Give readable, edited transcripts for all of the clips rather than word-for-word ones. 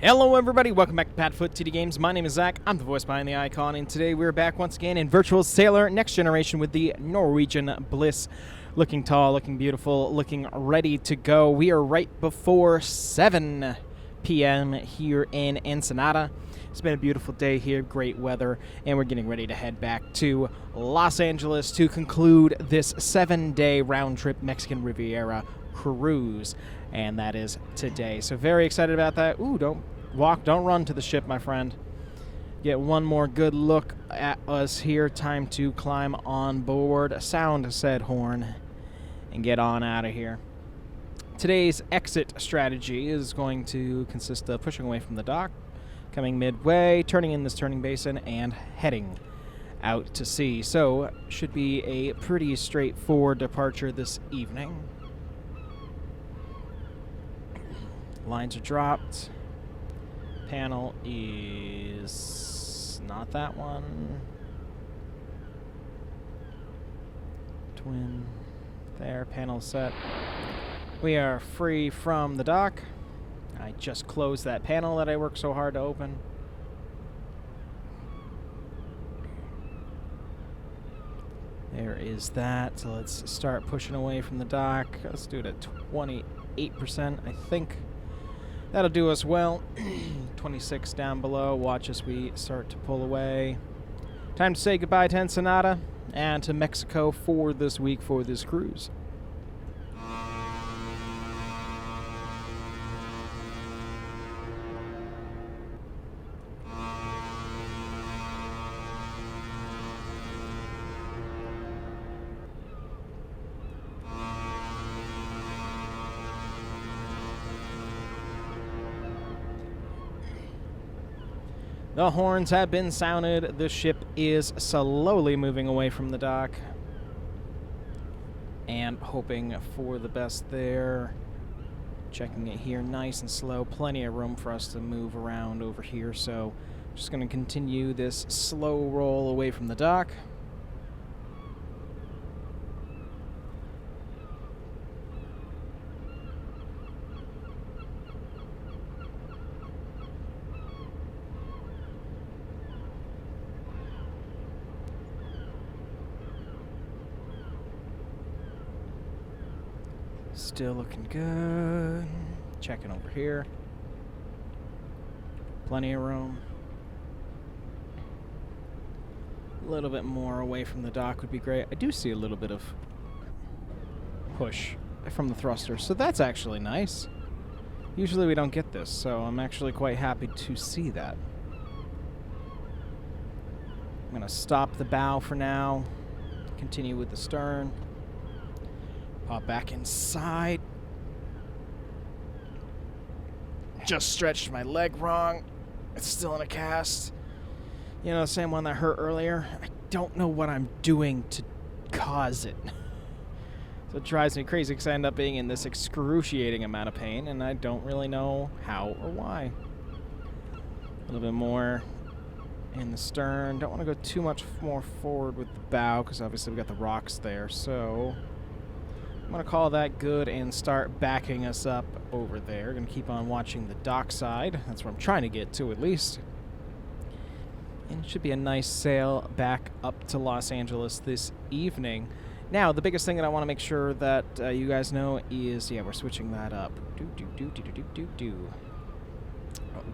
Hello everybody, welcome back to PadFootTD Games. My name is Zach, I'm the voice behind the icon, and today we're back once again in Virtual Sailor Next Generation with the Norwegian Bliss. Looking tall, looking beautiful, looking ready to go. We are right before 7 p.m. here in Ensenada. It's been a beautiful day here, great weather, and we're getting ready to head back to Los Angeles to conclude this 7-day round-trip Mexican Riviera Cruise. And that is today. So very excited about that. Ooh, don't run to the ship, my friend. Get one more good look at us here. Time to climb on board. Sound said horn and get on out of here. Today's exit strategy is going to consist of pushing away from the dock, coming midway, turning in this turning basin, and heading out to sea. So should be a pretty straightforward departure this evening. Lines are dropped. Panel is not that one. Twin. There, panel set. We are free from the dock. I just closed that panel that I worked so hard to open. There is that. So let's start pushing away from the dock. Let's do it at 28%, I think. That'll do us well. 26 down below. Watch as we start to pull away. Time to say goodbye to Ensenada and to Mexico for this week for this cruise. The horns have been sounded. The ship is slowly moving away from the dock. And hoping for the best there. Checking it here nice and slow. Plenty of room for us to move around over here. So just going to continue this slow roll away from the dock. Still looking good. Checking over here. Plenty of room. A little bit more away from the dock would be great. I do see a little bit of push from the thruster, so that's actually nice. Usually we don't get this, so I'm actually quite happy to see that. I'm going to stop the bow for now. Continue with the stern. Pop back inside. Just stretched my leg wrong. It's still in a cast. You know, the same one that hurt earlier. I don't know what I'm doing to cause it. So it drives me crazy because I end up being in this excruciating amount of pain, and I don't really know how or why. A little bit more in the stern. Don't want to go too much more forward with the bow because obviously we got the rocks there, so I'm going to call that good and start backing us up over there. Going to keep on watching the dock side. That's where I'm trying to get to, at least. And it should be a nice sail back up to Los Angeles this evening. Now, the biggest thing that I want to make sure that you guys know is, yeah, we're switching that up.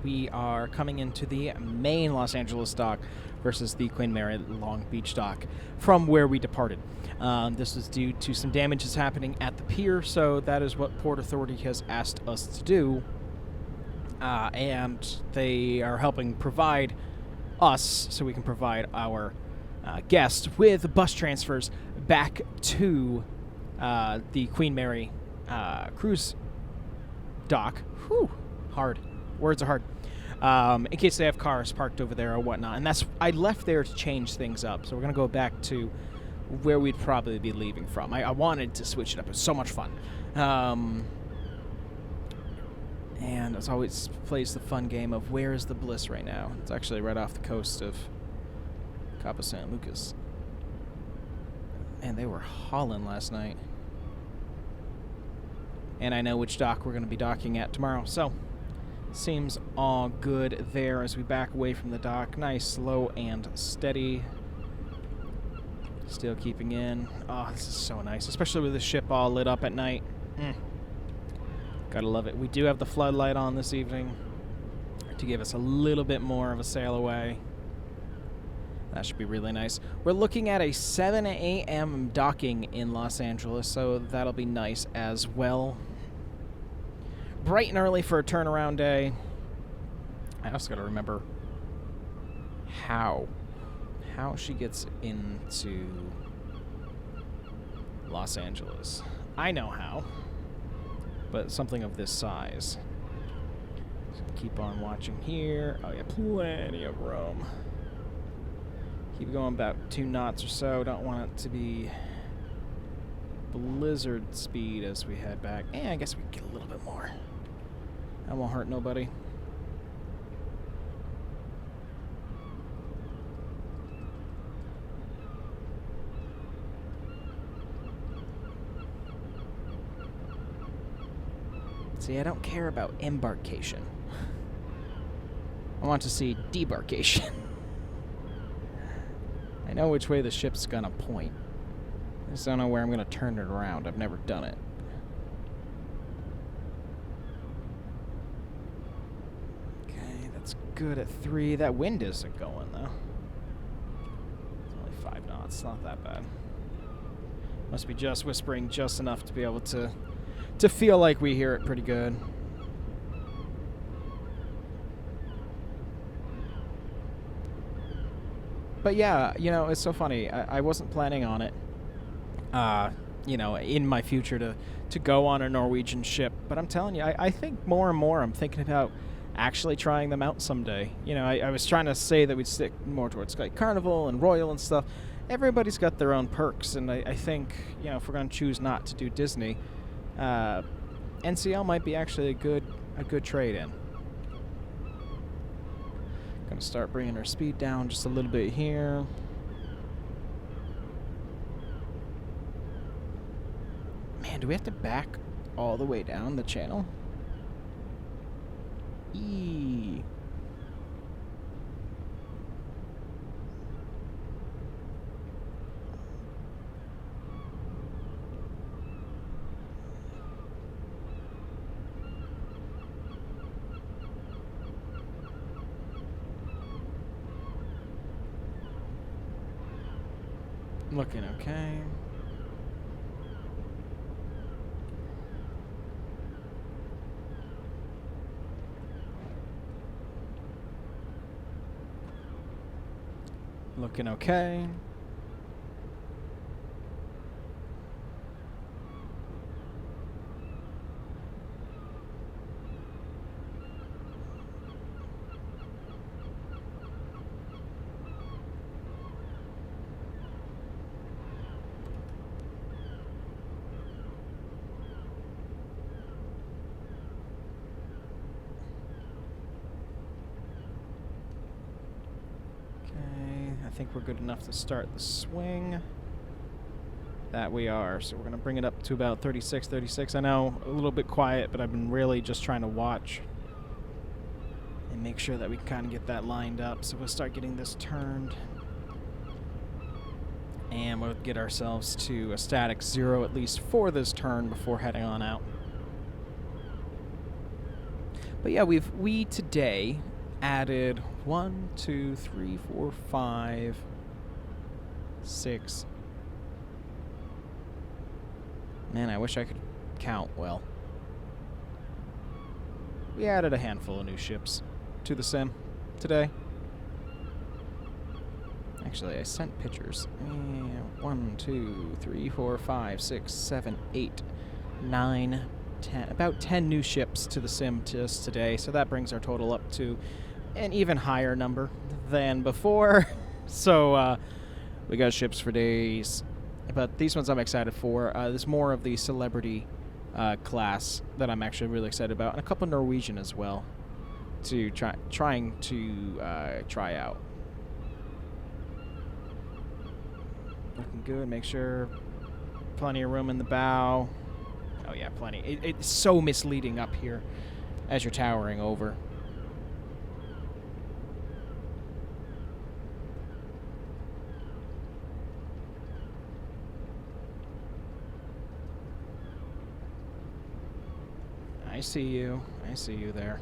We are coming into the main Los Angeles dock versus the Queen Mary Long Beach dock from where we departed. This is due to some damages happening at the pier, so that is what Port Authority has asked us to do. And they are helping provide us, so we can provide our guests with bus transfers back to the Queen Mary cruise dock. Whew, hard. Words are hard. In case they have cars parked over there or whatnot. And I left there to change things up. So we're going to go back to where we'd probably be leaving from. I wanted to switch it up. It was so much fun. And as always, plays the fun game of where is the Bliss right now? It's actually right off the coast of Cabo San Lucas. Man, they were hauling last night. And I know which dock we're going to be docking at tomorrow. So Seems all good there as we back away from the dock. Nice, slow, and steady. Still keeping in. Oh, this is so nice, especially with the ship all lit up at night. Gotta love it. We do have the floodlight on this evening to give us a little bit more of a sail away. That should be really nice. We're looking at a 7 a.m. docking in Los Angeles, so that'll be nice as well. Bright and early for a turnaround day. I also gotta remember how she gets into Los Angeles. I know how, but something of this size. So keep on watching here. Oh yeah, plenty of room. Keep going about 2 knots or so. Don't want it to be blizzard speed as we head back. And I guess we can get a little bit more. That won't hurt nobody. See, I don't care about embarkation. I want to see debarkation. I know which way the ship's gonna point. I just don't know where I'm gonna turn it around. I've never done it. Okay, that's good at 3. That wind isn't going, though. It's only 5 knots. Not that bad. Must be just whispering just enough to be able to feel like we hear it pretty good. But yeah, you know, it's so funny. I wasn't planning on it, you know, in my future to go on a Norwegian ship. But I'm telling you, I think more and more I'm thinking about actually trying them out someday. You know, I was trying to say that we'd stick more towards like Carnival and Royal and stuff. Everybody's got their own perks, and I think, you know, if we're going to choose not to do Disney, NCL might be actually a good trade-in. Gonna start bringing our speed down just a little bit here. Man, do we have to back all the way down the channel? Eee. Looking okay. Looking okay. I think we're good enough to start the swing. That we are. So we're going to bring it up to about 36, 36. I know, a little bit quiet, but I've been really just trying to watch and make sure that we can kind of get that lined up. So we'll start getting this turned. And we'll get ourselves to a static 0 at least for this turn before heading on out. But yeah, we today added 1, 2, 3, 4, 5, 6. Man, I wish I could count well. We added a handful of new ships to the sim today. Actually, I sent pictures. 1, 2, 3, 4, 5, 6, 7, 8, 9, 10. About 10 new ships to the sim just today. So that brings our total up to an even higher number than before. So we got ships for days. But these ones I'm excited for. There's more of the celebrity class that I'm actually really excited about. And a couple Norwegian as well to try out. Looking good. Make sure plenty of room in the bow. Oh yeah, plenty. It's so misleading up here as you're towering over. I see you. I see you there.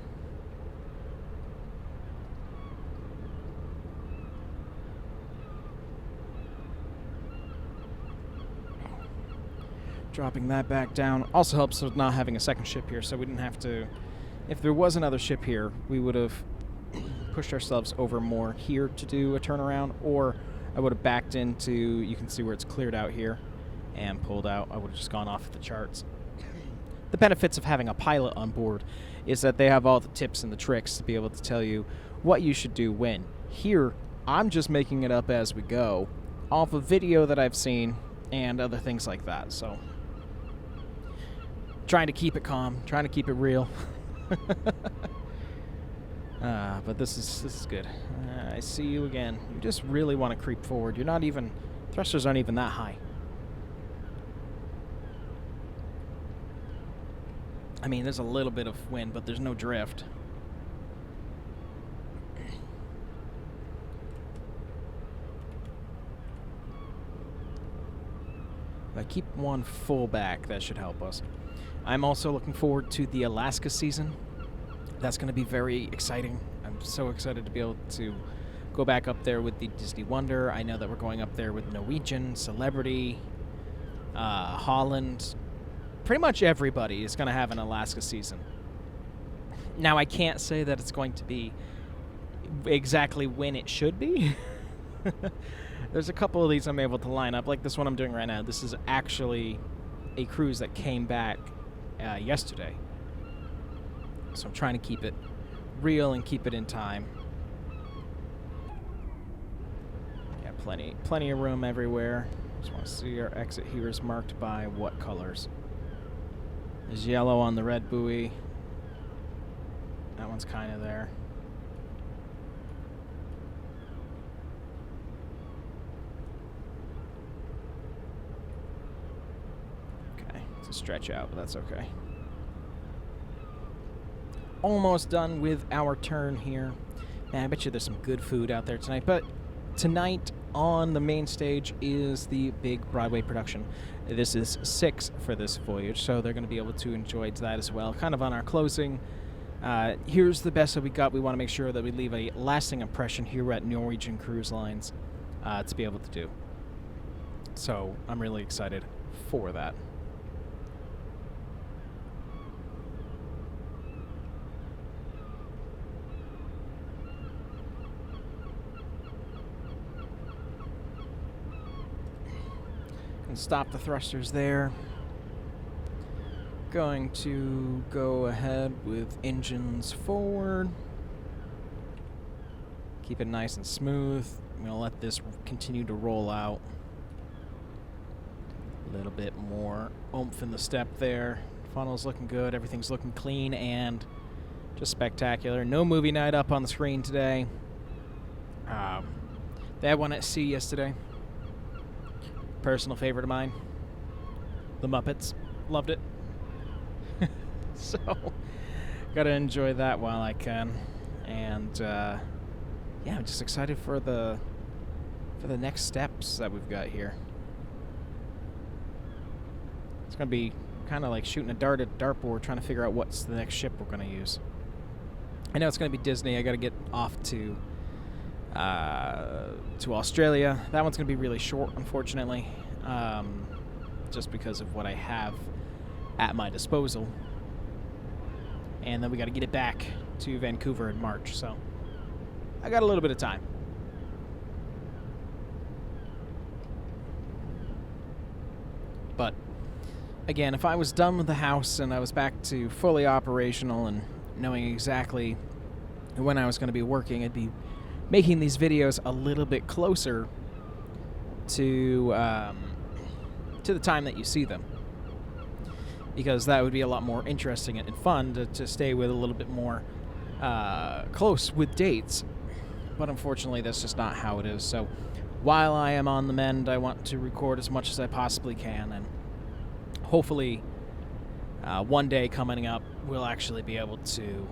Dropping that back down also helps with not having a second ship here, so we didn't have to... If there was another ship here, we would have pushed ourselves over more here to do a turnaround, or I would have backed into... You can see where it's cleared out here and pulled out. I would have just gone off the charts. The benefits of having a pilot on board is that they have all the tips and the tricks to be able to tell you what you should do when. Here, I'm just making it up as we go, off a video that I've seen and other things like that, so... Trying to keep it calm, trying to keep it real. But this is good. I see you again. You just really want to creep forward. You're not even... Thrusters aren't even that high. I mean, there's a little bit of wind, but there's no drift. If I keep one full back, that should help us. I'm also looking forward to the Alaska season. That's going to be very exciting. I'm so excited to be able to go back up there with the Disney Wonder. I know that we're going up there with Norwegian, Celebrity, Holland. Pretty much everybody is going to have an Alaska season. Now, I can't say that it's going to be exactly when it should be. There's a couple of these I'm able to line up, like this one I'm doing right now. This is actually a cruise that came back yesterday. So I'm trying to keep it real and keep it in time. Yeah, plenty of room everywhere. Just want to see our exit here is marked by what colors. There's yellow on the red buoy. That one's kind of there. Okay, it's a stretch out, but that's okay. Almost done with our turn here. Man, I bet you there's some good food out there tonight. But tonight on the main stage is the big Broadway production. This is 6 for this voyage, so they're going to be able to enjoy that as well. Kind of on our closing. Here's the best that we got. We want to make sure that we leave a lasting impression here at Norwegian Cruise Lines to be able to do. So I'm really excited for that. And stop the thrusters there. Going to go ahead with engines forward. Keep it nice and smooth. I'm going to let this continue to roll out. A little bit more oomph in the step there. Funnel's looking good. Everything's looking clean and just spectacular. No movie night up on the screen today. They had one at sea yesterday. Personal favorite of mine. The Muppets. Loved it. So, gotta enjoy that while I can. And, yeah, I'm just excited for the next steps that we've got here. It's gonna be kind of like shooting a dart at a dartboard, trying to figure out what's the next ship we're gonna use. I know it's gonna be Disney. I gotta get off to Australia. That one's gonna be really short, unfortunately, just because of what I have at my disposal. And then we got to get it back to Vancouver in March, so I got a little bit of time. But again, if I was done with the house and I was back to fully operational and knowing exactly when I was going to be working, I'd be making these videos a little bit closer to the time that you see them, because that would be a lot more interesting and fun to stay with a little bit more close with dates. But unfortunately, that's just not how it is. So while I am on the mend, I want to record as much as I possibly can, and hopefully one day coming up, we'll actually be able to...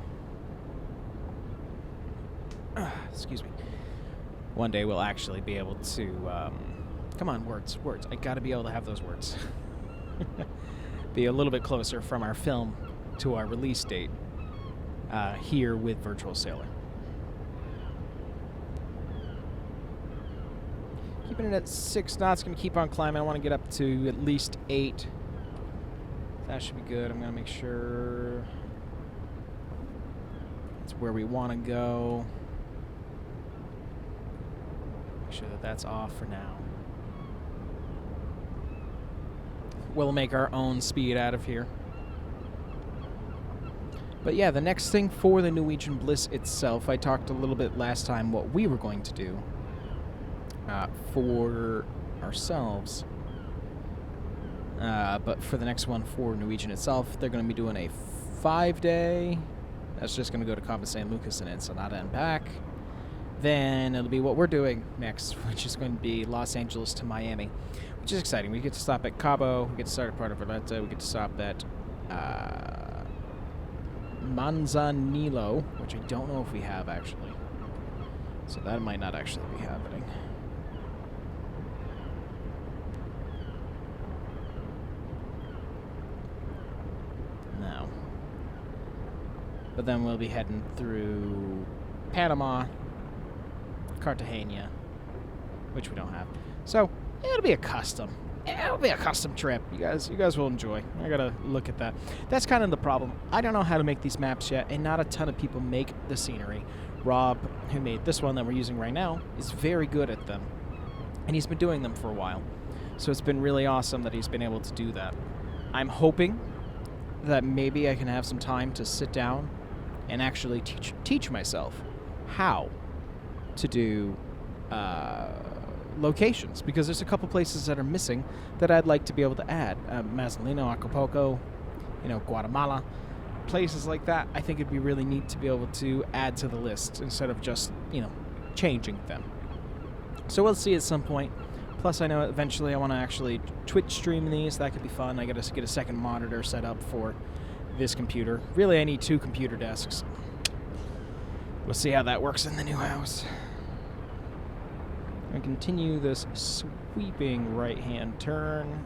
excuse me. One day we'll actually be able to... come on, words. I gotta be able to have those words. Be a little bit closer from our film to our release date here with Virtual Sailor. Keeping it at 6 knots, going to keep on climbing. I want to get up to at least 8. That should be good. I'm going to make sure that's where we want to go. Make sure that that's off for now. We'll make our own speed out of here. But yeah, the next thing for the Norwegian Bliss itself, I talked a little bit last time what we were going to do for ourselves. But for the next one for Norwegian itself, they're going to be doing a 5-day. That's just going to go to Cabo San Lucas and Ensenada and back. Then it'll be what we're doing next, which is going to be Los Angeles to Miami, which is exciting. We get to stop at Cabo, we get to start at Puerto Vallarta, we get to stop at Manzanillo, which I don't know if we have actually. So that might not actually be happening. No. But then we'll be heading through Panama, Cartagena, which we don't have. So it'll be a custom. It'll be a custom trip. You guys will enjoy. I gotta look at that. That's kind of the problem. I don't know how to make these maps yet, and not a ton of people make the scenery. Rob, who made this one that we're using right now, is very good at them, and he's been doing them for a while. So it's been really awesome that he's been able to do that. I'm hoping that maybe I can have some time to sit down and actually teach myself how to do locations, because there's a couple places that are missing that I'd like to be able to add. Maztlan, Acapulco, Guatemala, places like that. I think it'd be really neat to be able to add to the list instead of just, changing them. So we'll see at some point. Plus, I know eventually I want to actually Twitch stream these. That could be fun. I got to get a second monitor set up for this computer. Really, I need 2 computer desks. We'll see how that works in the new house. And continue this sweeping right-hand turn,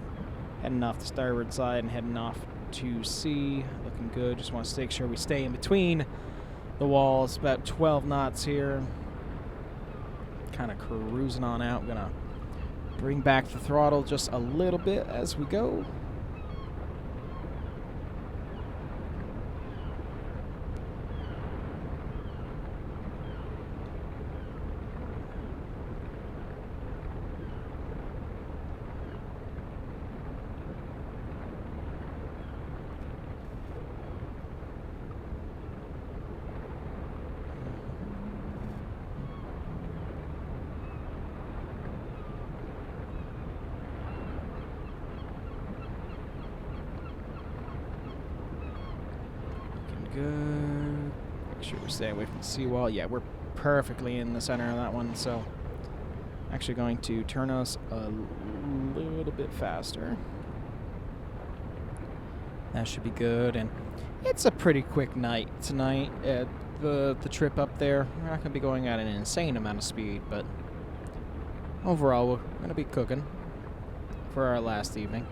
heading off the starboard side and heading off to sea. Looking good. Just want to make sure we stay in between the walls. About 12 knots here. Kind of cruising on out. Gonna bring back the throttle just a little bit as we go. Good. Make sure we stay away from the seawall. Yeah, we're perfectly in the center of that one, so actually going to turn us a little bit faster. That should be good, and it's a pretty quick night tonight at the trip up there. We're not going to be going at an insane amount of speed, but overall we're going to be cooking for our last evening.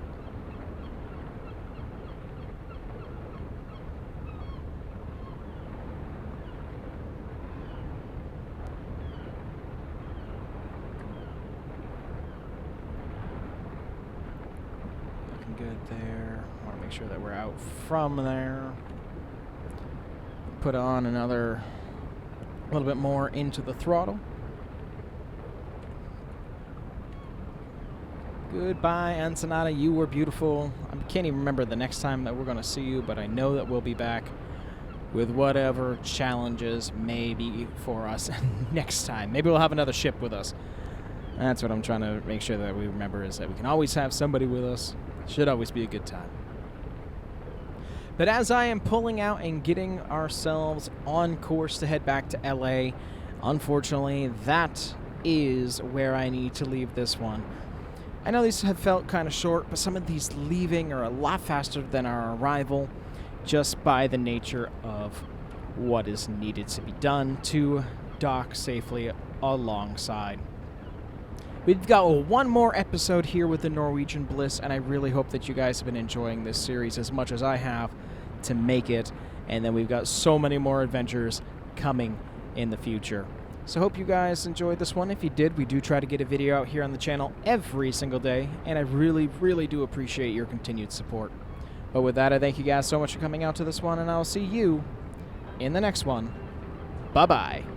Good there. Want to make sure that we're out from there. Put on a little bit more into the throttle. Goodbye, Ensenada. You were beautiful. I can't even remember the next time that we're going to see you, but I know that we'll be back with whatever challenges may be for us next time. Maybe we'll have another ship with us. That's what I'm trying to make sure that we remember, is that we can always have somebody with us. Should always be a good time. But as I am pulling out and getting ourselves on course to head back to LA, unfortunately, that is where I need to leave this one. I know these have felt kind of short, but some of these leaving are a lot faster than our arrival, just by the nature of what is needed to be done to dock safely alongside. We've got one more episode here with the Norwegian Bliss, and I really hope that you guys have been enjoying this series as much as I have. to make it, and then we've got so many more adventures coming in the future. So hope you guys enjoyed this one. If you did, we do try to get a video out here on the channel every single day, and I really, really do appreciate your continued support. But with that, I thank you guys so much for coming out to this one, and I'll see you in the next one. Bye-bye.